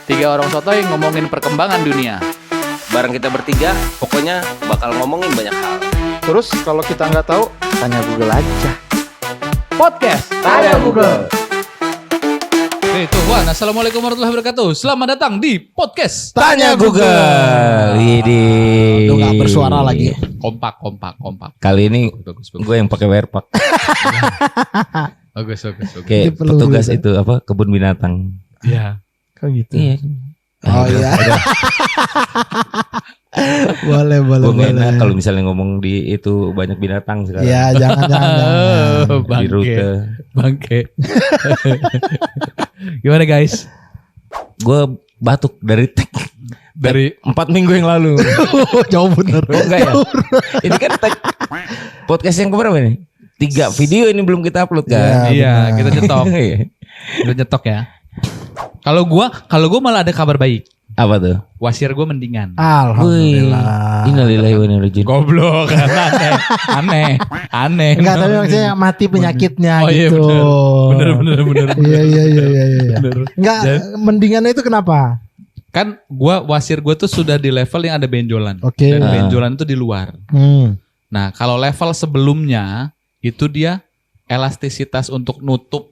Tiga orang sotoy ngomongin perkembangan dunia. Bareng kita bertiga, pokoknya bakal ngomongin banyak hal. Terus kalau kita nggak tahu, tanya Google aja. Podcast Tanya Google. Assalamualaikum warahmatullahi wabarakatuh. Selamat datang di podcast Tanya Google. Ini Udah nggak bersuara lagi. kompak. kali ini Bagus. gue yang pakai wearpack. Bagus. Kayak Ini perlu petugas bisa. itu apa kebun binatang. Iya. Kok gitu? Iya. Oh iya. boleh. Gue enak kalau misalnya ngomong di itu banyak binatang sekarang. Iya, jangan. Di rute. Bangke. Gimana guys? Gue batuk dari Dari 4 minggu yang lalu. Jauh bener. Oh enggak ya? Ini kan podcast yang keberapa nih? 3 video ini belum kita upload kan? iya, kita nyetok. Iya. Kita nyetok ya. Kalau gua malah ada kabar baik. Apa tuh? Wasir gua mendingan. Alhamdulillah. Innalillahi wa inna ilaihi raji'un. Goblok, aneh. Enggak, tapi maksudnya mati penyakitnya Oh, iya, gitu. bener. Iya. Bener. Enggak, mendingannya itu kenapa? Kan wasir gua tuh sudah di level yang ada benjolan. Oke. Dan benjolan itu di luar. Nah, kalau level sebelumnya itu dia elastisitas untuk nutup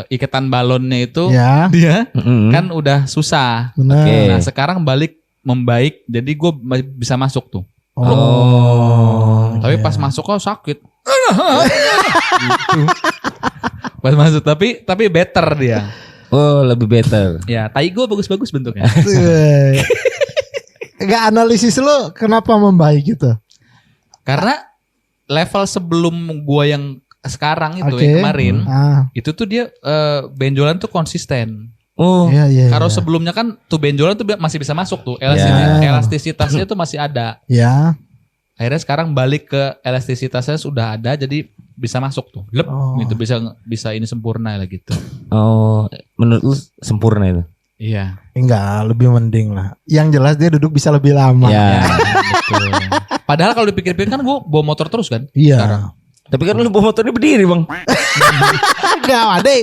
ikatan balonnya itu Ya, dia Mm-mm. kan udah susah. benar. Oke. Nah, sekarang membaik jadi gue bisa masuk tuh. Oh. Tapi iya. pas masuk kok sakit. Gitu. Pas masuk tapi better dia. Oh, lebih better. Ya, tai gue bagus-bagus bentuknya. Enggak, analisis lo kenapa membaik gitu? Karena level sebelum gue yang sekarang itu Oke. yang kemarin Itu itu tuh dia benjolan tuh konsisten. Oh, iya. Kalau sebelumnya kan tuh benjolan tuh masih bisa masuk tuh. Elastisitasnya tuh masih ada. ya. Akhirnya sekarang balik ke elastisitasnya sudah ada jadi bisa masuk tuh. Lep, Oh. gitu bisa ini sempurna lah gitu. oh, menurut lu sempurna itu? Iya. Enggak, lebih mending lah. Yang jelas dia duduk bisa lebih lama. Ya. Betul. Padahal kalau dipikir-pikir kan gue bawa motor terus kan. Iya. Sekarang. Tapi kan lu bawa motornya berdiri, Bang. Enggak, adek.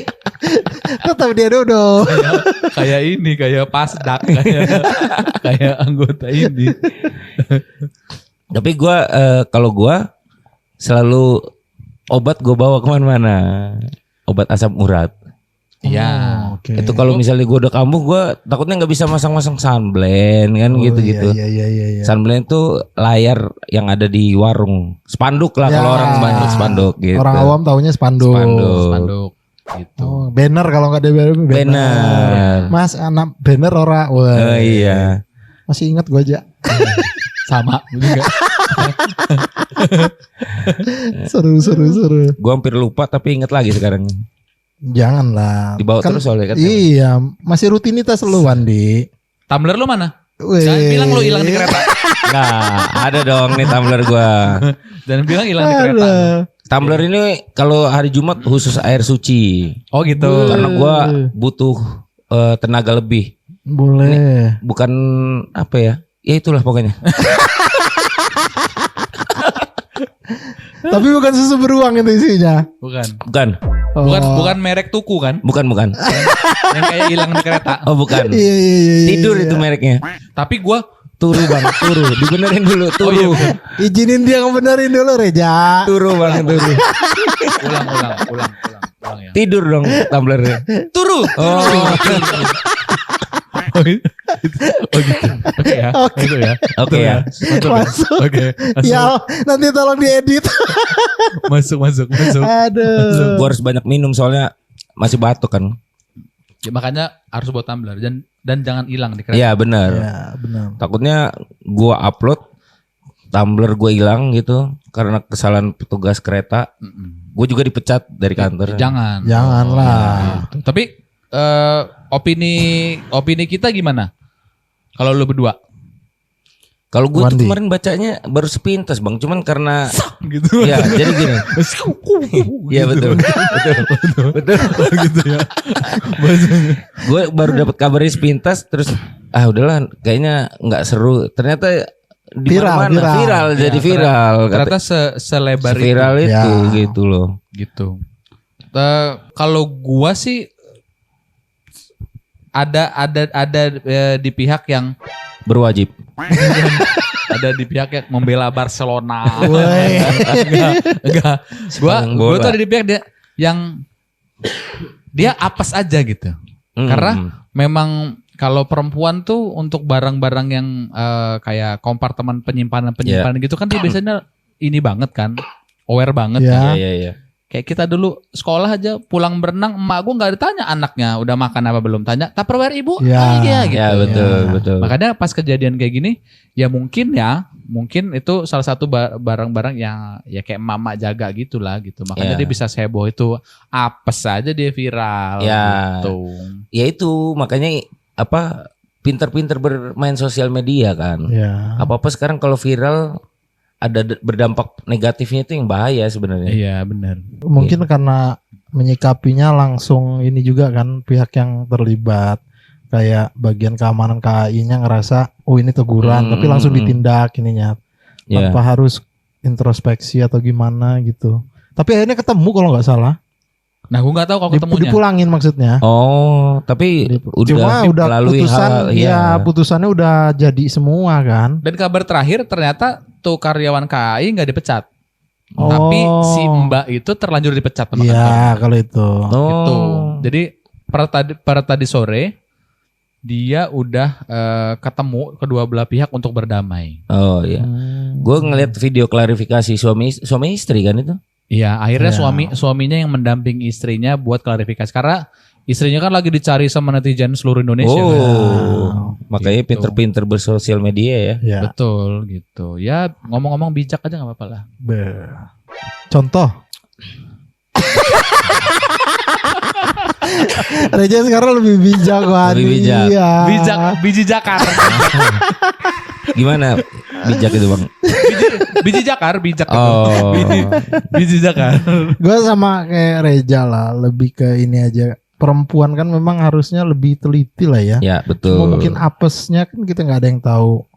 Tetap dia duduk. Kayak pasdak, kayak anggota ini. Tapi gua kalau gua selalu obat gua bawa kemana-mana. Obat asam urat. Iya. Oh, oke. Itu kalau misalnya gua udah kambuh, gua takutnya nggak bisa masang-masang sunblend kan gitu-gitu. Iya. Sunblend itu layar yang ada di warung. Spanduk lah Ya. kalau orang banyak spanduk gitu. Orang awam taunya spanduk. Spanduk gitu. Oh, banner kalau nggak ada banner. Benar. Mas, anak banner ora. Wah. Oh iya. Masih ingat gua aja. Sama juga. Seru. Gua hampir lupa tapi inget lagi sekarang. Janganlah. Dibawa terus soalnya kan. Iya, masih rutinitas lu Wandi. Tumbler lu mana? Weh. Jangan bilang lu hilang di kereta. Nah, ada dong nih tumbler gua. Jangan bilang hilang di kereta. Aduh. Tumbler ini kalau hari Jumat khusus air suci. Oh gitu. Karena gua butuh tenaga lebih. Boleh. Bukan apa ya? Ya itulah pokoknya. Tapi bukan susu beruang itu isinya. Bukan. Bukan. Oh. Bukan merek tuku kan? Bukan. Yang kayak hilang di kereta. Oh, bukan. Iya. Tidur itu mereknya. Tapi gua Turu Bang, turu. Dibenerin dulu, turu. Oh, iya, Izinin dia ngebenerin dulu Reja. Turu Bang, turu. ulang ya. Tidur dong tumblernya. Turu. Oh. Oh gitu. Oke ya. Oke. Itu ya. Oke ya. Masuk. Oke. Ya, nanti tolong diedit. Masuk. Aduh. Gua harus banyak minum soalnya masih batuk kan. Ya, makanya harus buat tumbler dan jangan hilang di kereta. Iya, benar. Ya, benar. Takutnya gua upload tumbler gua hilang gitu karena kesalahan petugas kereta. Gue juga dipecat dari kantor. Janganlah. Gitu. Tapi opini kita gimana? Kalau lu berdua? Kalau gue tuh Wandi. kemarin bacanya baru sepintas Bang, cuman karena Gitu. ya jadi gini. Iya betul. Betul. Gitu ya. Gue baru dapat kabarnya sepintas terus udahlah kayaknya nggak seru. Ternyata di mana-mana viral jadi viral. Ternyata selebar itu. Viral itu Ya. gitu loh. Gitu. Kalau gua sih ada di pihak yang Berwajib. ada di pihak yang membela Barcelona. Woi. Enggak. Gue bola. tuh ada di pihak dia yang dia apes aja gitu. Karena memang kalau perempuan tuh untuk barang-barang yang kayak kompartemen penyimpanan gitu kan dia biasanya ini banget kan, aware banget Ya. kan. Iya. Kayak kita dulu sekolah aja pulang berenang, emak gue nggak ditanya anaknya udah makan apa belum, tanya Tupperware ibu, Ya. iya gitu. Ya betul. Makanya pas kejadian kayak gini, ya mungkin itu salah satu barang-barang yang ya kayak mama jaga gitulah gitu. Makanya Ya. dia bisa seheboh itu, apes aja dia viral Ya. gitu. Ya itu makanya pinter-pinter bermain sosial media kan. Ya. Apa-apa sekarang kalau viral ada berdampak negatifnya itu yang bahaya sebenarnya. Iya benar. Mungkin karena menyikapinya langsung ini juga kan pihak yang terlibat. Kayak bagian keamanan KAI-nya ngerasa oh ini teguran tapi langsung ditindak ininya. Ya. Tanpa harus introspeksi atau gimana gitu. Tapi akhirnya ketemu kalau nggak salah. Nah gue nggak tahu kalau ketemunya. Dipulangin maksudnya. Oh, tapi Cuma udah melalui putusan putusannya udah jadi semua kan. Dan kabar terakhir ternyata tuh karyawan KAI nggak dipecat. Oh. Tapi si Mbak itu terlanjur dipecat sama kantor. Iya kalau itu. Gitu. Jadi per tadi sore dia udah ketemu kedua belah pihak untuk berdamai. Oh iya. Gue ngeliat video klarifikasi suami istri kan itu. Iya, akhirnya Iya. suaminya yang mendampingi istrinya buat klarifikasi karena istrinya kan lagi dicari sama netizen seluruh Indonesia kan. Makanya Gitu. pinter-pinter bersosial media ya. Ya. Betul gitu. Ya ngomong-ngomong bijak aja nggak apa-apa lah. Contoh. Reja sekarang lebih bijak Wadi. Lebih bijak. Iya. Biji jakar. Gimana bijak itu bang? Biji jakar, bijak itu. Oh. Biji jakar. Gue sama kayak Reja lah, lebih ke ini aja. Perempuan kan memang harusnya lebih teliti lah ya. Ya betul. Cuma mungkin apesnya kan kita nggak ada yang tahu.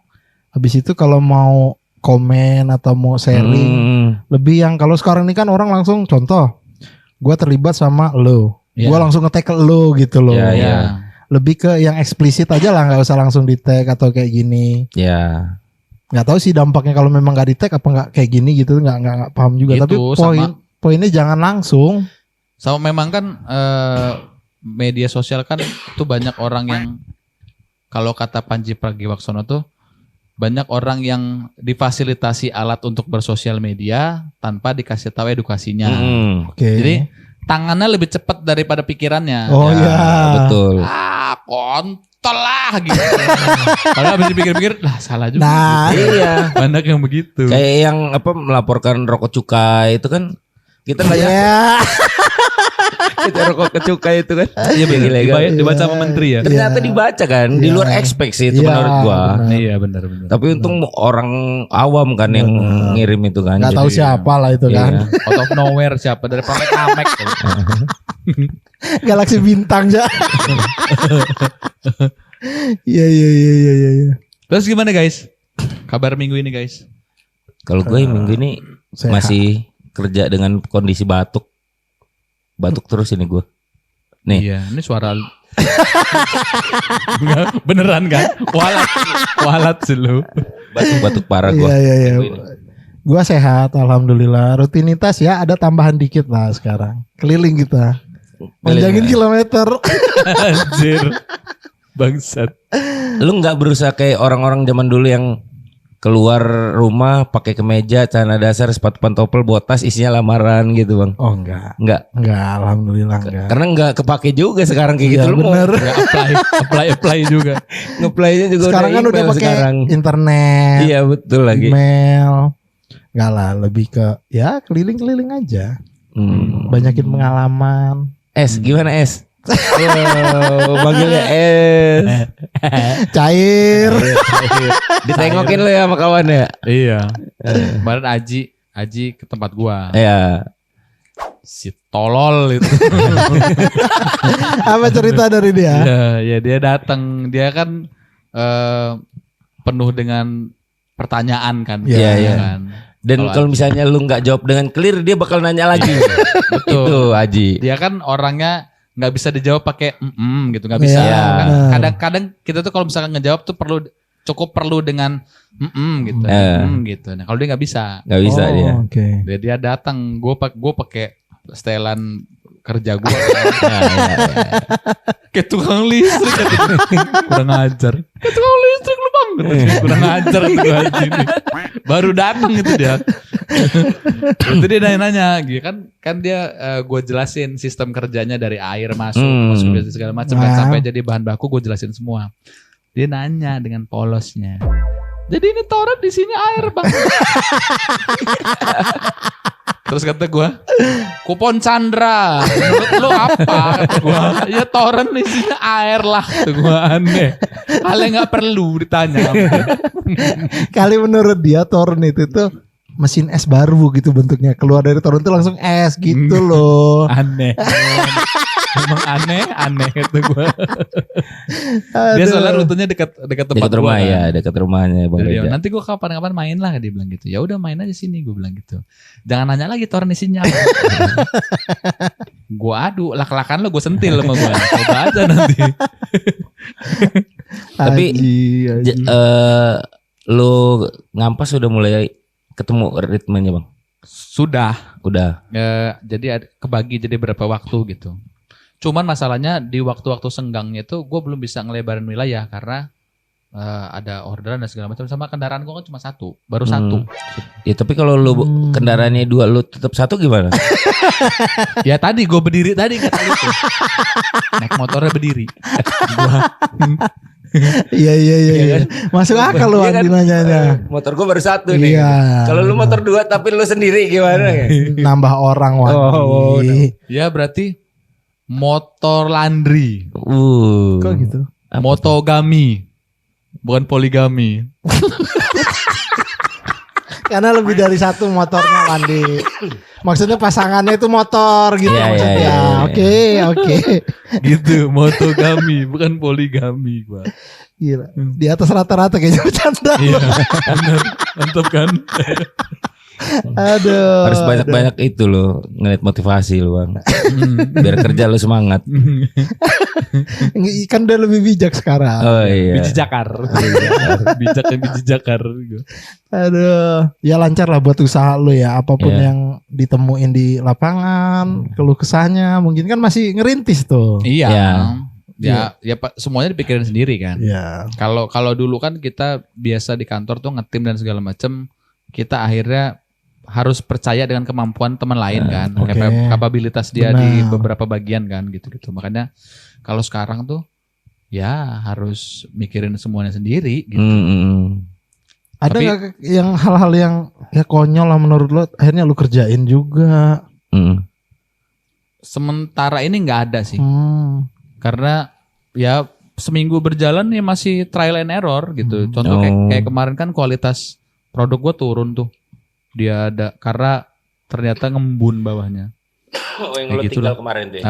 Habis itu kalau mau komen atau mau sharing, lebih yang kalau sekarang ini kan orang langsung contoh, gue terlibat sama lo, Iya. gue langsung nge-tag lo gitu loh. Iya, iya. Lebih ke yang eksplisit aja lah, nggak usah langsung di-tag atau kayak gini. Ya. Nggak tahu sih dampaknya kalau memang nggak di-tag apa nggak kayak gini gitu, nggak paham juga. Gitu, Tapi poinnya jangan langsung. Sama memang kan media sosial kan tuh banyak orang yang kalau kata Panji Pragiwaksono tuh banyak orang yang difasilitasi alat untuk bersosial media tanpa dikasih tahu edukasinya. Oke. Jadi tangannya lebih cepat daripada pikirannya. Oh Ya, iya. betul. Kontol lah gitu. Kalau habis dipikir-pikir, lah salah juga. Nah, Iya. Banyak yang begitu. Kayak yang melaporkan rokok cukai itu kan kita nggak ya ya. itu rokok cukai itu kan. Iya benar. Ilegal. Dibaca sama menteri ya. Ternyata dibaca kan di luar ekspektasi itu Iya, menurut gua. benar. Iya benar-benar. Tapi untung orang awam kan yang ngirim itu kan. Nggak tahu Jadi- siapa lah itu kan. Iya. Out of nowhere siapa dari Pramek Amek. Galaksi bintang ya. Iya. Terus gimana guys? Kabar minggu ini guys? Kalau gue minggu ini Sehat. masih kerja dengan kondisi batuk. Batuk terus ini gue. Nih. Iya, ini suara beneran kan? Walat sih lu. Batuk-batuk parah gue. Iya. Gua sehat, alhamdulillah. Rutinitas ya ada tambahan dikit lah sekarang. Keliling kita. Panjangin kilometer. Anjir. Bangsat. Lu nggak berusaha kayak orang-orang zaman dulu yang keluar rumah pakai kemeja, celana dasar, sepatu pantopel, botas isinya lamaran gitu bang? Oh enggak. Enggak. Alhamdulillah enggak. Karena nggak kepake juga sekarang kayak gitu. Iya, Lu mau bener. Ya, apply juga. nge-playnya juga Sekarang kan udah email pakai sekarang. internet, Iya betul lagi. email. Enggak lah, lebih ke ya keliling-keliling aja. Banyakin pengalaman. Es gimana es? Oh, panggilnya es. Cair. Ditengokin lo ya sama kawan ya. Iya. Kemarin Aji ke tempat gua. Iya. Si tolol itu. Apa cerita dari dia? Ya dia datang. Dia kan penuh dengan pertanyaan kan. Iya, iya. Kan? Dan kalau misalnya lu nggak jawab dengan clear, dia bakal nanya lagi. Betul. Itu Aji. Dia kan orangnya nggak bisa dijawab pakai gitu, nggak bisa. Iya, Kan benar. kadang-kadang kita tuh kalau misalkan ngejawab tuh cukup perlu dengan gitu, gitu. Nah kalau dia nggak bisa, Nggak bisa dia. Oke. dia datang, gue pakai setelan kerja gue, kayak tukang listrik, kurang ajar, kayak tukang listrik lu bang, kurang ajar tuh ini. Baru datang gitu dia. Itu dia nanya-nanya gitu kan dia gue jelasin sistem kerjanya dari air masuk segala macam kan sampai jadi bahan baku gue jelasin semua. Dia nanya dengan polosnya. Jadi ini toren di sini air bang. Terus kata gue, kupon Chandra. Menurut lo apa? Kata gue, ya toren di sini air lah. Kata gue aneh. Hal yang nggak perlu ditanya. Kali menurut dia torrent itu tuh mesin es baru gitu bentuknya, keluar dari torrent tuh langsung es gitu loh. Aneh. Emang aneh kata gue. Dia soalnya rutenya dekat tempat Dekat rumah gua, kan. ya, dekat rumahnya Bang Dia, Reja. nanti gue kapan-kapan main lah dia bilang gitu. Ya udah main aja sini gue bilang gitu. Jangan nanya lagi torrent isinya. Gue adu lak-lakan lo gue sentil sama gue. Coba aja nanti. Tapi Aji. lu ngampas sudah mulai ketemu ritmenya Bang? Sudah. Udah. Jadi kebagi jadi berapa waktu gitu. Cuman masalahnya di waktu-waktu senggangnya itu gue belum bisa ngelebarin wilayah karena ada orderan dan segala macam, sama kendaraan gue kan cuma baru satu. Ya tapi kalau lu kendaraannya 2 lu tetap 1 gimana? Ya tadi gue berdiri tadi kata lu tuh. Naik motornya berdiri. Iya. Masuk akal lu Iya kan? Andi nanyanya. Motor gua baru 1 nih. Iya. Kalau lu motor 2 tapi lu sendiri gimana? Nambah orang Wandi. Ya berarti motor landry, Kok gitu? motogami, bukan poligami. Karena lebih dari satu motornya Wandi. Maksudnya pasangannya itu motor gitu Iya, maksudnya. iya. Oke. Gitu, motogami, bukan poligami gua. Gila. Di atas rata-rata kayaknya bercanda. Iya, bener. Mantap kan? Aduh. Harus banyak-banyak itu loh, ngeliat motivasi lu Bang. Biar kerja lu semangat. Kan udah lebih bijak sekarang. Oh iya. Biji jakar. Biji jakar. Aduh. Ya lancar lah buat usaha lu ya. Apapun Iya. yang ditemuin di lapangan, keluh kesahnya, mungkin kan masih ngerintis tuh. Iya. Iya. Ya Pak, semuanya dipikirin sendiri kan. Iya. Kalau dulu kan kita biasa di kantor tuh ngetim dan segala macem, kita akhirnya harus percaya dengan kemampuan teman lain kan, oke. kapabilitas dia Benar. di beberapa bagian kan, gitu-gitu. Makanya kalau sekarang tuh ya harus mikirin semuanya sendiri gitu. Ada Tapi- nggak yang hal-hal yang ya konyol lah menurut lo akhirnya lu kerjain juga? Sementara ini nggak ada sih, Hmm. karena ya seminggu berjalan ya masih trial and error gitu. Contoh kayak kemarin kan kualitas produk gua turun tuh. Dia ada karena ternyata ngembun bawahnya. Oh Ya yang lu gitulah. tinggal kemarin tuh.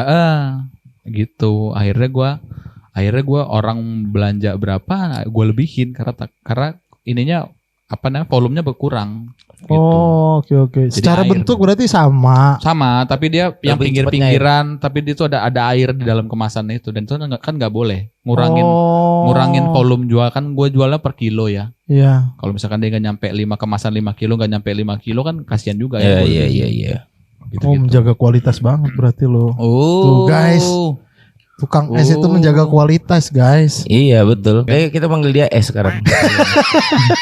Gitu. Akhirnya gua orang belanja berapa gue lebihin karena ininya apa namanya volumenya berkurang. Gitu. Oh, oke. Secara air. bentuk berarti sama. Sama, tapi dia yang Lebih pinggir-pinggiran, tapi dia tuh ada air di dalam kemasan itu, dan itu kan nggak boleh ngurangin volume jual, kan gue jualnya per kilo ya. Iya. Kalau misalkan dia nggak nyampe 5 kemasan 5 kilo, nggak nyampe 5 kilo kan kasihan juga Iya ya. iya. Gitu, Oh, menjaga kualitas banget berarti lo. Oh, Tuh, guys. Tukang es itu menjaga kualitas, guys. Iya betul. Kayak kita panggil dia S sekarang.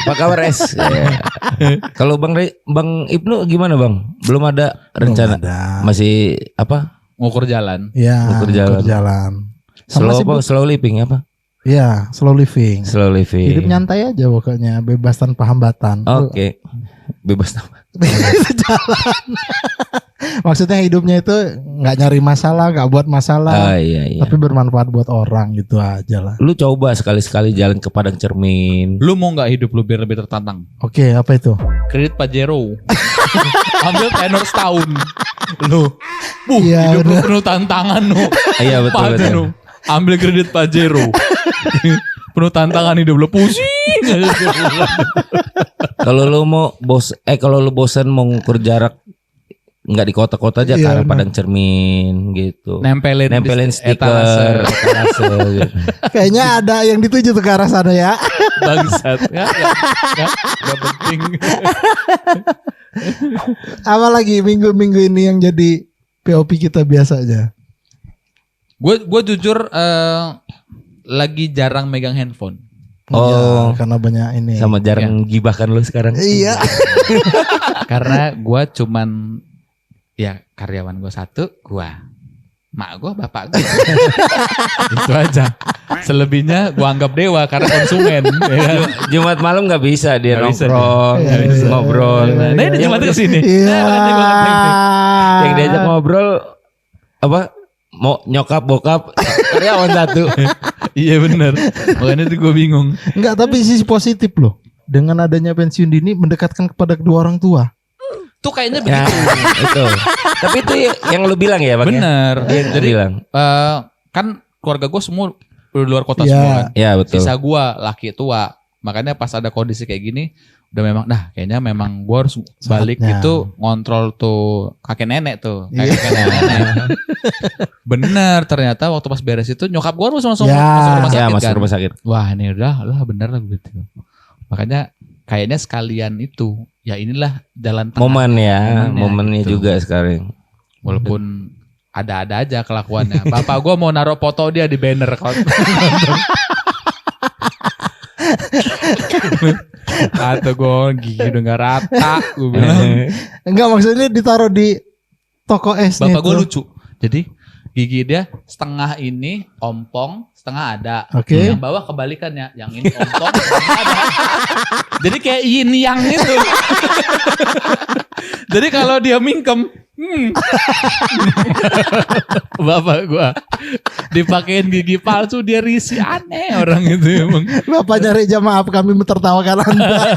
Apa kabar S? Ya. Kalau Bang Ibnu gimana Bang? Belum ada rencana? Belum ada. Masih apa? ngukur jalan. Ya, Ukur jalan. jalan. Slow Sama sibuk. slow living apa? Ya, slow living. Slow living. Hidup nyantai aja pokoknya, bebas tanpa hambatan. Oke. Bebas nama. Jalan. Maksudnya hidupnya itu nggak nyari masalah, nggak buat masalah, Iya. tapi bermanfaat buat orang gitu aja lah. Lu coba sekali-sekali jalan ke Padang Cermin. Lu mau nggak hidup lu biar lebih tertantang? Oke, apa itu? Kredit Pajero. Ambil tenor setahun. Lu. Iya, Hidup lu bener. penuh tantangan lu. Iya betul betul. Pajero. Ambil kredit Pajero. Penuh tantangan hidup lu, pusing. Kalau lu mau kalau lu bosan mau ngukur jarak nggak di kota-kota aja, Iya, karena benar. Padang Cermin gitu. Nempelin Stiker, etalase gitu. Kayaknya ada yang dituju tuh ke arah sana ya. Bangsat. Gak penting. Apalagi minggu-minggu ini yang jadi POP kita biasanya. Gue jujur lagi jarang megang handphone. Oh. Ya, karena banyak ini. Sama jarang gibahkan lu sekarang. Iya. Karena gue cuman ya karyawan gue satu, gue, mak gue, bapak gue. Itu aja. Selebihnya gue anggap dewa karena konsumen. Ya kan? Jumat malam nggak bisa dia Nggak bisa nongkrong, dia. Nggak bisa. ngobrol. Nah ini Jumat kesini. Iya. Yang diajak ngobrol apa? Mau nyokap bokap karyawan satu. Iya benar. Makanya itu gue bingung. Enggak, tapi sisi positif loh. Dengan adanya pensiun dini mendekatkan kepada kedua orang tua. Tuh kayaknya Ya, begitu. itu. Tapi itu yang lu bilang ya, Bang. Bener. Dia yang Jadi bilang. kan keluarga gue semua di luar kota Iya. semua kan. Ya, betul. Sisa gue laki tua. Makanya pas ada kondisi kayak gini, udah memang, kayaknya memang gue harus balik Saatnya. gitu ngontrol tuh kakek nenek tuh. Iya. Kakek nenek. Bener, ternyata waktu pas beres itu nyokap gue harus langsung Ya. masuk rumah sakit Ya, masuk kan. rumah sakit. Wah ini udah lah bener lah gitu. Makanya kayaknya sekalian itu, ya inilah jalan tengah. Momen ya, Momennya momennya gitu. juga sekarang. Walaupun ada-ada aja kelakuannya. Bapak gue mau naruh foto dia di banner. Atau gue gigi udah gak rata. Gue bilang. Enggak, maksudnya ditaruh di toko es. Bapak gue lucu. Jadi gigi dia setengah ini ompong, setengah ada. Oke. Yang bawah kebalikannya. Yang ini ompong, setengah ada. Jadi kayak yin yang itu. Jadi kalau dia mingkem, bapak gua dipakein gigi palsu, dia risih, aneh orang itu emang. Bapaknya Reja, maaf kami mentertawakan Anda.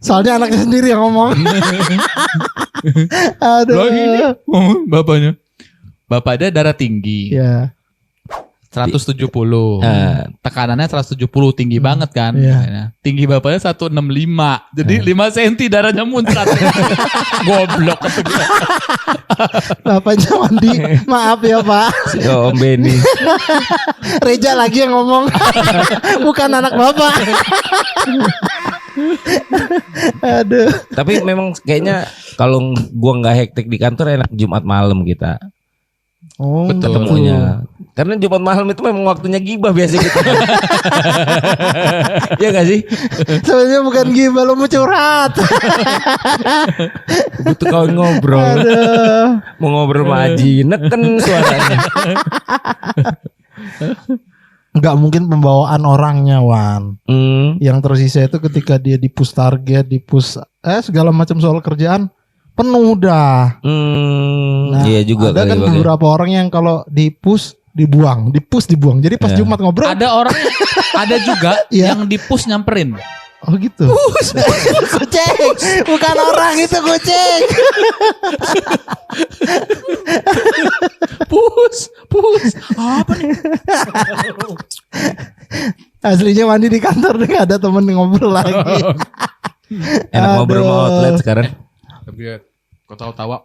Soalnya anaknya sendiri yang ngomong. Aduh. Loh ini bapaknya. Bapaknya darah tinggi. Ya. 170. Tekanannya 170 tinggi banget kan. Iya. Tinggi bapaknya 165. Jadi 5 cm darahnya muncrat. Goblok. Bapaknya mandi. Maaf ya Pak. Si Om Benny. Reja lagi yang ngomong. Bukan anak bapak. Aduh. Tapi memang kayaknya kalau gua nggak hektik di kantor enak Jumat malam kita Oh, Betul. ketemunya. Karena Jumat malam itu memang waktunya gibah biasa gitu. Iya gak sih? sebenarnya bukan gibah, lo mau curhat. Butuh kawan ngobrol. Aduh. Mau ngobrol sama Aji, neken suaranya. Enggak mungkin pembawaan orangnya, Wan. Hmm. Yang tersisa itu ketika dia di push target, di push segala macam soal kerjaan penuh dah. Nah, Iya juga ada kali kan Bang, ya. beberapa orang yang kalau di push dibuang. Jadi pas Ya. Jumat ngobrol, Ada orang, ada juga Iya. yang di push nyamperin. oh gitu. Kucing, bukan orang itu kucing. Push. Apa nih? Aslinya mandi di kantor nih, ada temen ngobrol lagi. Enak ngobrol sama Aduh. outlet sekarang. Tapi ya, kau tahu-tahu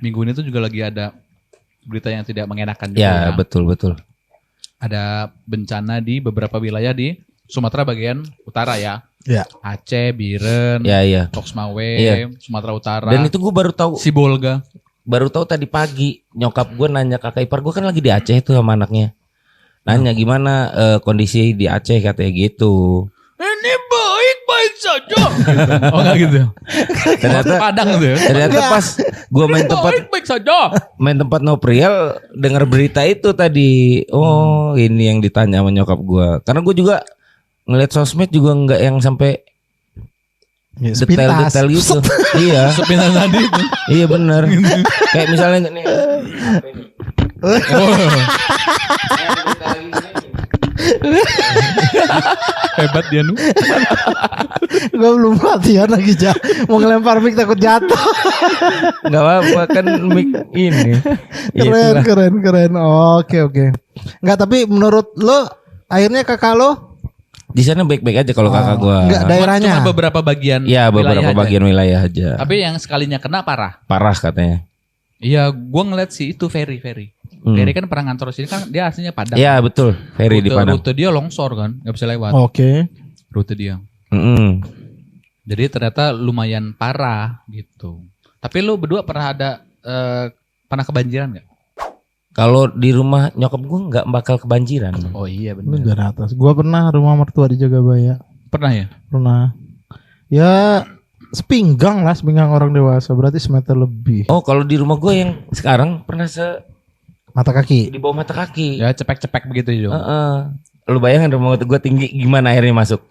minggu ini tuh juga lagi ada berita yang tidak mengenakan juga. Ya betul. Ada bencana di beberapa wilayah di Sumatera bagian utara ya. Ya. Aceh, Biren, Iya. Toksmawe, Iya. Sumatera Utara. Dan itu gue baru tahu Sibolga. tadi pagi nyokap gue nanya kakak ipar gue kan lagi di Aceh tuh sama anaknya. Nanya gimana kondisi di Aceh katanya gitu. Ini baik-baik saja. Oh enggak gitu. Ternyata Padang gitu ya. ternyata pas gue Baik-baik saja. main tempat Nopriel dengar berita itu tadi. Oh, ini yang ditanya sama nyokap gue. Karena gue juga ngeliat sosmed juga nggak yang sampai detail-detail gitu. Iya. Sepintas tadi itu. Iya bener. Kayak misalnya nih. Hebat dia nu. Gue belum latihan lagi, Ja. Mau ngelempar mic takut jatuh. Nggak apa-apa kan mic ini. Keren, Itulah. keren. Oke. Enggak, tapi menurut lo akhirnya kakak lo Di sana baik-baik aja kalau kakak gue. Enggak, daerahnya. Cuma beberapa bagian. Iya, beberapa wilayah aja. bagian wilayah aja. Tapi yang sekalinya kena parah. Parah katanya. Iya, gue ngeliat sih itu Ferry. Ferry kan pernah ngantor sini kan dia aslinya Padang. Iya betul, Ferry di Padang. Rute dia longsor kan, nggak bisa lewat. Oke. Rute dia. Jadi ternyata lumayan parah gitu. Tapi lu berdua pernah pernah kebanjiran nggak? Kalau di rumah nyokap gue nggak bakal kebanjiran. Oh iya Lu benar. dari atas. Gua pernah rumah mertua di Jagabaya. Pernah ya? Pernah. Ya sepinggang orang dewasa, berarti semeter lebih. Oh kalau di rumah gue yang sekarang pernah Mata kaki. di bawah mata kaki. Ya cepek-cepek begitu juga. Lu bayangin rumah gue tinggi gimana airnya masuk?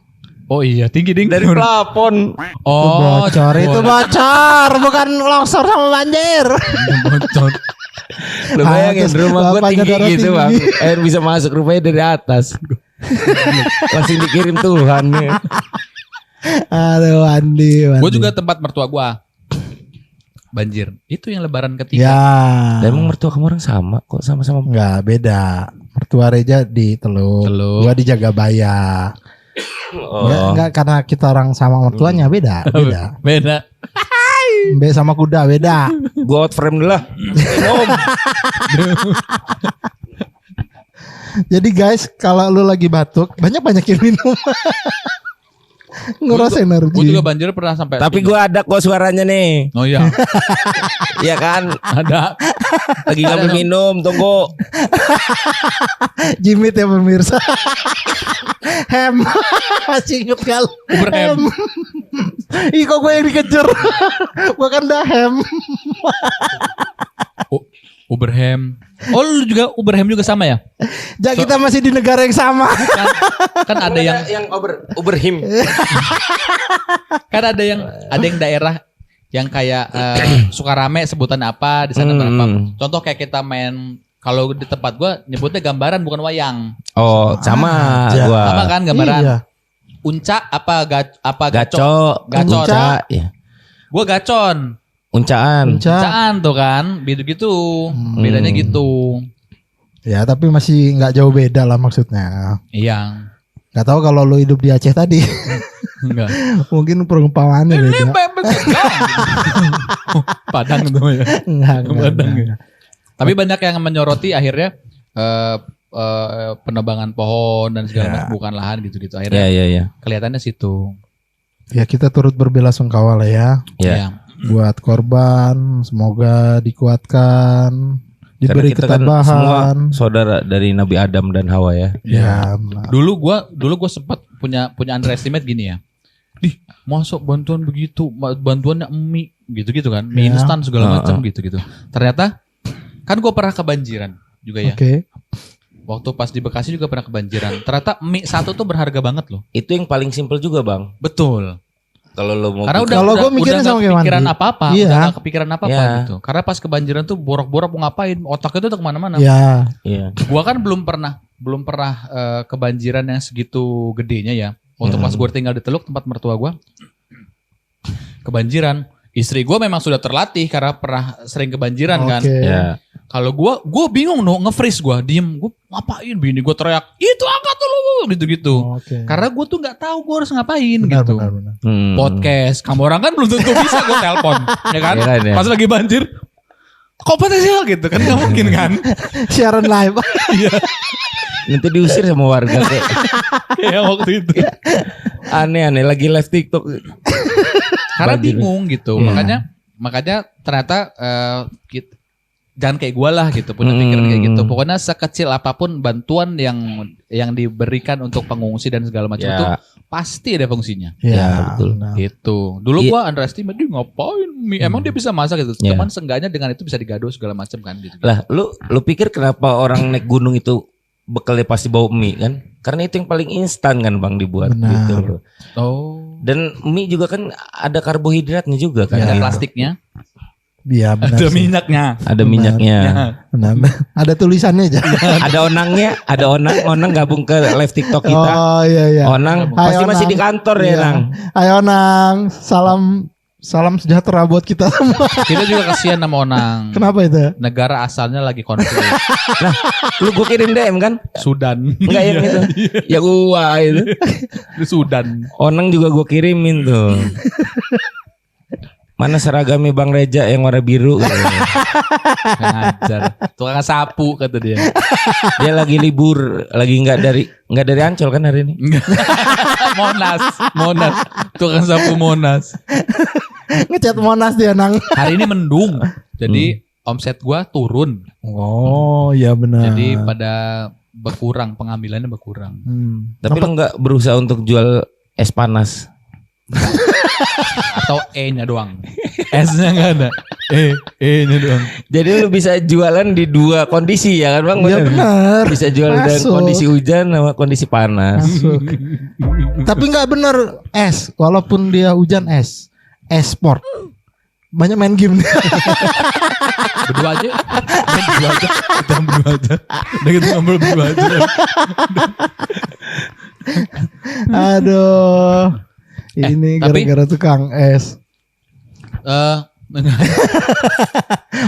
Oh iya tinggi ding. Dari plafon. Oh Itu bocor, bukan longsor sama banjir. bocor. Lu bayangin Terus rumah gue bapaknya tinggi darah gitu tinggi. bang. Air bisa masuk rupanya dari atas. Langsung dikirim Tuhan. Aduh Andi. Gue juga tempat mertua gue banjir. Itu yang lebaran ketiga. Ya. Dan emang mertua kamu orang sama kok sama-sama. Enggak, beda. Mertua Reja di Teluk. Gua di Jagabaya. Enggak karena kita orang sama mertuanya beda. Beda. Be sama kuda beda. Gua out frame dulu lah. Jadi guys, kalau lu lagi batuk, banyak-banyakin minum. Nguras energi. Gue juga banjir pernah sampai. Tapi gua ada kok suaranya nih. Oh iya. Iya kan? Ada. Lagi ngambil minum, tunggu. Jimit ya pemirsa. Hem. Masih inget kali. Uber hem. Ih kok gue yang dikejar. Gue kan dah hem. Uberham. Oh lu juga Uberham juga sama ya? Ja, kita masih di negara yang sama. Kan ada yang Uberhim. kan ada yang daerah yang kayak suka rame sebutan apa di sana berapa. Contoh kayak kita main kalau di tempat gua nyebutnya gambaran bukan wayang. Oh, sama gua. Sama kan gambaran. Iya. Unca apa Gaco. Gacon. Unca, ya. Gua gacon. Uncaan. Uncaan tuh kan, gitu. Bedanya gitu. Ya tapi masih nggak jauh beda lah maksudnya. Iya. Nggak tahu kalau lu hidup di Aceh tadi. Enggak. Mungkin perumpamaannya beda. Padang tuh ya. Enggak. Tapi banyak yang menyoroti akhirnya penebangan pohon dan segala macam bukan lahan gitu-gitu. Akhirnya Iya. kelihatannya situ. Ya kita turut berbelasungkawa lah ya. Iya. Buat korban, semoga dikuatkan, diberi Karena kita kan ketabahan. semua saudara dari Nabi Adam dan Hawa ya. Ya. Dulu gua sempat punya underestimate gini ya. Masuk bantuan begitu, bantuannya mie gitu-gitu kan, mie instan segala macam gitu-gitu. Ternyata kan gua pernah kebanjiran juga ya. Oke. Waktu pas di Bekasi juga pernah kebanjiran. Ternyata mie satu tuh berharga banget loh. Itu yang paling simpel juga, Bang. Betul. Kalau lo mau Karena Kalau gua mikirnya sama kayak kepikiran Wandi. apa-apa, Iya. udah gak kepikiran apa-apa Iya. gitu. Karena pas kebanjiran tuh borok-borok mau ngapain, otaknya tuh udah kemana-mana. Ya. Iya. Gua kan belum pernah kebanjiran yang segitu gedenya ya. Untuk pas gue tinggal di Teluk tempat mertua gua kebanjiran. Istri gua memang sudah terlatih karena pernah sering kebanjiran kan. Oke. Ya. Kalau gua bingung nge-freeze gua, diem, gua ngapain bini gua teriak, itu angkat dulu gitu-gitu. Oke. Karena gua tuh nggak tahu gua harus ngapain Benar, gitu. benar. Podcast, kamu orang kan belum tentu bisa gue telepon, ya kan? Iya kan, ya. Pas lagi banjir, kompetensial gitu kan nggak mungkin kan? Siaran live. Nanti diusir sama warga kayak Kayak waktu itu. aneh-aneh lagi live TikTok. Karena Banjir. bingung gitu, makanya ternyata jangan kayak gue lah gitu punya pikiran kayak gitu. Pokoknya sekecil apapun bantuan yang diberikan untuk pengungsi dan segala macam Ya. itu pasti ada fungsinya. Ya, betul. benar. Gitu. Dulu Iya. gua underestimate dia ngapain mie. Emang dia bisa masak gitu. Iya. Cuman seenggaknya dengan itu bisa digado segala macam kan gitu. Lah, lu pikir kenapa orang naik gunung itu bekalnya pasti bawa mie kan? Karena itu yang paling instan kan Bang dibuat Benar. gitu. Oh. Dan mie juga kan ada karbohidratnya juga kan. Ada gitu. plastiknya, Iya benar. ada sih. minyaknya. Ada minyaknya. Benar. Ada tulisannya aja. Ada onangnya, ada onang gabung ke live TikTok kita. Oh iya iya. Onang Hai, pasti masih Onang. di kantor ya, Iya. Nang. Ayo Nang, salam Salam sejahtera buat kita semua. Kita juga kasihan sama Onang. Kenapa itu? Negara asalnya lagi konflik. Nah, lu gue kirim DM kan? Sudan. Enggak yang itu. Ya gua itu. Di Sudan. Onang juga gue kirimin tuh. Mana seragamnya Bang Reja yang warna biru? Ngajar. Tukang sapu kata dia. Dia lagi libur, lagi nggak dari Ancol kan hari ini? Monas. Tukang sapu Monas. Ngecat Monas dia Nang. Hari ini mendung. Jadi omset gua turun. Oh iya benar. Jadi pada berkurang, pengambilannya berkurang. Tapi lu nggak berusaha untuk jual es panas? Atau E-nya doang. S-nya nggak ada. E-nya doang. Jadi lu bisa jualan di dua kondisi ya kan Bang? Iya benar. Bisa jual dengan Masuk. kondisi hujan sama kondisi panas. Masuk. Tapi nggak benar es, walaupun dia hujan es, e-sport. Banyak main game. Berdua aja. Kita berdua aja. Udah kita ngobrol berdua aja. Aduh. Ini tapi- gara-gara tukang es.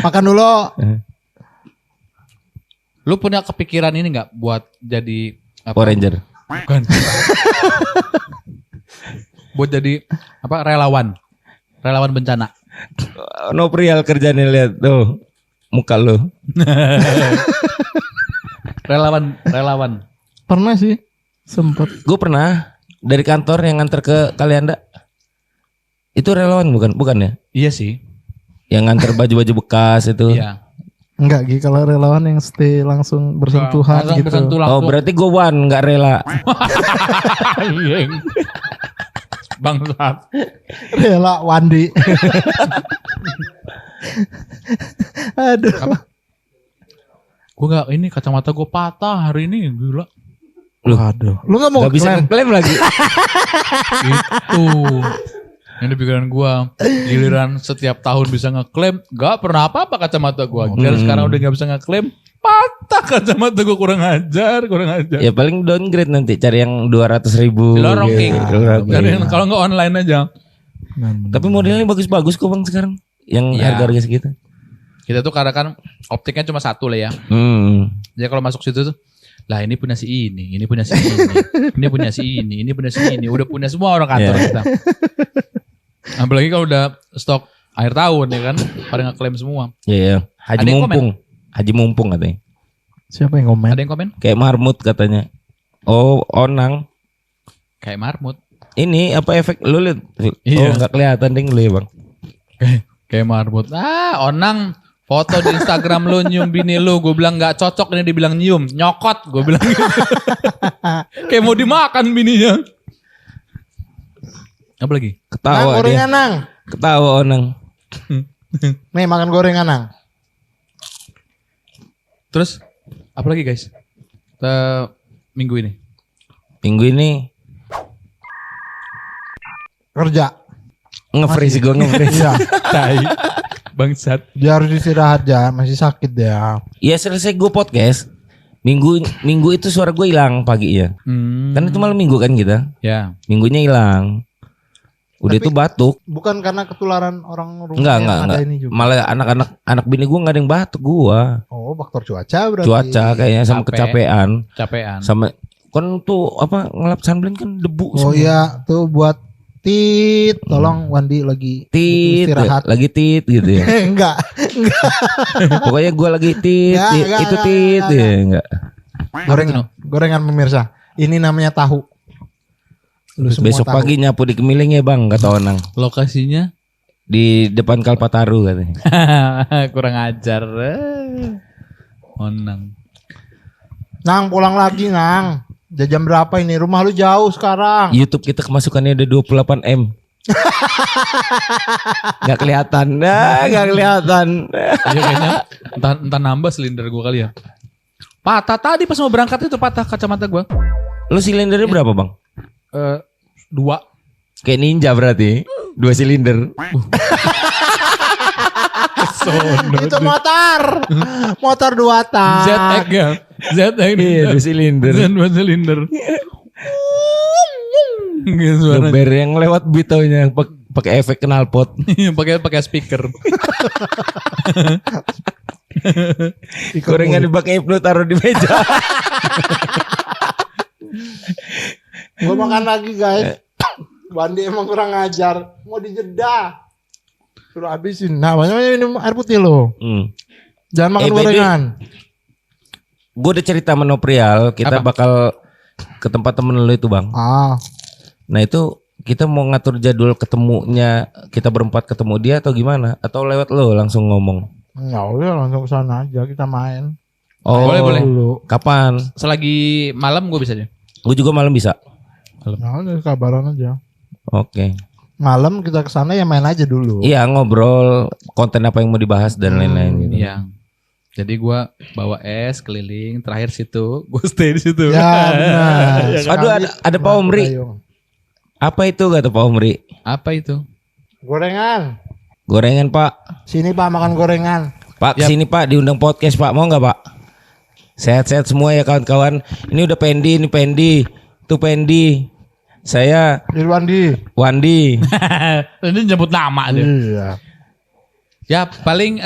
Makan dulu. Lu punya kepikiran ini nggak buat jadi apa? Power Ranger. Bukan. Buat jadi apa? Relawan bencana. No Prial kerjanya lihat tuh muka lu. Relawan. Pernah sih. Sempet. Gue pernah dari kantor yang nganter ke Kalianda. Itu relawan bukan ya? Iya sih. Yang nganter baju-baju bekas itu. Iya. Enggak Gi, kalau relawan yang stay langsung bersentuhan Langsung gitu. bersentuh Oh langsung. berarti gue nggak rela. Bangsat. Rela Wandi. Aduh. Gue nggak, ini kacamata gue patah hari ini, gila. Waduh. Lu gak mau Gak bisa klaim? ngeklaim lagi. Itu yang di pikiran gue. Giliran setiap tahun bisa ngeklaim, gak pernah apa-apa kacamata gue. Giliran sekarang udah gak bisa ngeklaim, patah kacamata gue. Kurang ajar. Ya paling downgrade nanti cari yang 200.000. Lorong gitu. King. Cari yang kalau nggak online aja. Tapi modelnya bagus-bagus kok Bang sekarang. Yang Iya. harga-harga segitu. Kita tuh kadang kan optiknya cuma satu lah ya. Jadi kalau masuk situ tuh, lah ini punya si ini punya si ini, ini punya si ini punya si ini, udah punya semua orang kantor kita. Apalagi kalau udah stok akhir tahun ya kan, pada ngeklaim semua. Iya. Ada yang Haji Mumpung katanya. Siapa yang komen? Ada yang komen? Kayak marmut katanya. Oh, Onang. Kayak marmut. Ini apa efek lu lihat? Iya. Oh, enggak kelihatan ding lu ya, Bang. Kayak marmut. Onang foto di Instagram lu nyium bini lu, gue bilang nggak cocok, ini dibilang nyium, nyokot, gue bilang gitu. Kayak mau dimakan bininya. Apa lagi? Nang, Ketawa gorengan dia. Nang. Ketawa Onang. Nih makan gorengan Nang. Terus apa lagi guys? Minggu ini. Minggu ini Kerja. nge-freeze gue nge-freeze. Iya. Tai. Bangsat. Dia harus istirahat ya. Masih sakit dia. Iya selesai gue podcast. Minggu itu suara gue hilang paginya. Kan itu malam minggu kan kita. Ya. Minggunya hilang. Udah itu batuk. Bukan karena ketularan orang rumah Enggak, yang ada enggak. ini juga. Malah anak bini gue gak ada yang batuk gue. Oh, faktor cuaca berarti. Cuaca kayaknya sama Capek. kecapean. Capean. Sama kan tuh apa ngelap sunblind kan debu Oh semua. iya, tuh buat Tit, tolong Wandi lagi Tit, istirahat. lagi tit gitu ya. Enggak. Pokoknya gue lagi tit, Enggak, itu enggak, tit enggak, ya enggak. Gorengan pemirsa. Ini namanya tahu. Lu semua Besok tahu. pagi nyapu di Kemiling ya Bang kata Onang. Lokasinya Di depan Kalpataru katanya. kurang ajar. Onang. Nang pulang lagi Nang. Jam berapa ini? Rumah lu jauh sekarang. YouTube kita kemasukannya udah 28M. Gak kelihatan. Gak kelihatan. Ya kayaknya entah nambah silinder gue kali ya. Patah tadi pas mau berangkat itu patah kacamata gue. Lu silindernya berapa Bang? 2. Kayak ninja berarti. 2 silinder. Itu motor. Motor 2 tak. ZX ya. ZX. Iya 2 silinder. 2 silinder. Gitu suaranya. Geber yang lewat bitonya pakai efek knalpot. pakai speaker. Gorengan dipakai Ibnu taruh di meja. Gue makan lagi guys. Bandi emang kurang ngajar. Mau dijeda. Suruh habisin. Nah banyak minum air putih lo. Jangan makan gorengan. Gue udah cerita sama Noprial. Kita bakal ke tempat temen lo itu bang. Nah itu kita mau ngatur jadwal ketemunya. Kita berempat ketemu dia atau gimana? Atau lewat lo langsung ngomong? Ya udah langsung kesana aja kita main. Oh boleh. Kapan? Selagi malam gue bisa deh. Gue juga malam bisa. Ya udah kabaran aja. Oke. Malam kita kesana ya main aja dulu. Iya ngobrol konten apa yang mau dibahas dan lain-lain gitu. Iya. Jadi gue bawa es keliling, terakhir situ, gue stay di situ. Ya benar. Aduh ada Pak Omri. Apa itu kata Pak Omri? Apa itu? Gorengan. Gorengan Pak. Sini Pak makan gorengan. Pak kesini Pak diundang podcast Pak mau nggak Pak? Sehat-sehat semua ya kawan-kawan. Ini udah Pendi, ini Pendi, tuh Pendi. Saya Irwandi. Wandi. Ini nyebut nama dia. Iya. Ya paling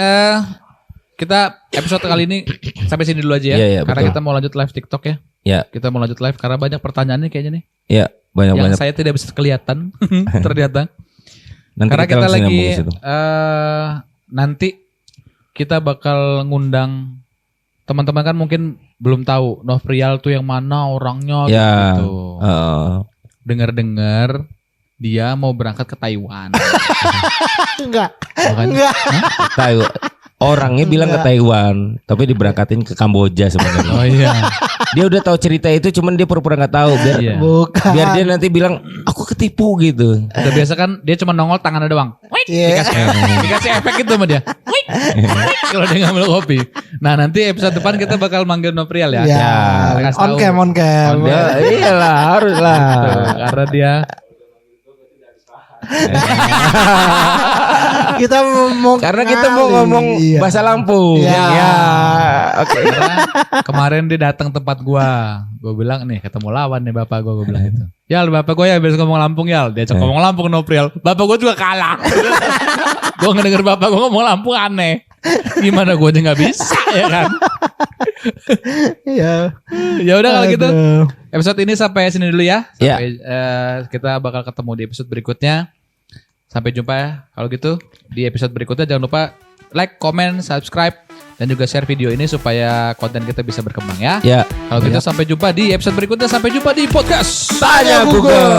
kita episode kali ini sampai sini dulu aja ya. Iya, Karena betul. kita mau lanjut live TikTok ya. Ya, Kita mau lanjut live karena banyak pertanyaan nih kayaknya nih. ya banyak-banyak. Yang saya tidak bisa kelihatan ternyata. Nanti Karena kita langsung nyambung lagi ke situ. nanti kita bakal ngundang teman-teman kan mungkin belum tahu Noprial tuh yang mana orangnya Ya. gitu. Dengar-dengar dia mau berangkat ke Taiwan. Enggak. Makanya, Taiwan. Orangnya bilang ke Taiwan, tapi diberangkatin ke Kamboja sebenarnya. oh iya. Dia udah tahu cerita itu, cuman dia pura-pura nggak tahu biar Iya. Bukan. biar dia nanti bilang aku ketipu gitu. Udah biasa kan dia cuma nongol tangannya doang. Iya. Dikasih efek gitu sama dia. Kalau dia ngambil kopi. Nah nanti episode depan kita bakal manggil Noprial ya. Ya. Kita kasih On tahu. cam, on cam. Ya, iyalah harus lah. Tuh, karena dia Kita mau Karena kita mau ngomong Iya. bahasa Lampung. Iya. Ya, oke. karena kemarin dia datang tempat gua. Gua bilang nih ketemu lawan nih bapak gua bilang itu. Yal bapak gua ya biasa ngomong Lampung Yal. Dia cek ngomong Lampung Noprial. Bapak gua juga kalah. Gua ngedenger bapak gua ngomong Lampung aneh. Gimana gua aja nggak bisa ya kan. Iya. Ya udah kalau gitu. Aduh. Episode ini sampai sini dulu ya. Ya. Sampai kita bakal ketemu di episode berikutnya. Sampai jumpa ya. Kalau gitu di episode berikutnya jangan lupa like, comment, subscribe dan juga share video ini supaya konten kita bisa berkembang ya. Ya. Kalau gitu sampai jumpa di episode berikutnya. Sampai jumpa di podcast Tanya Google.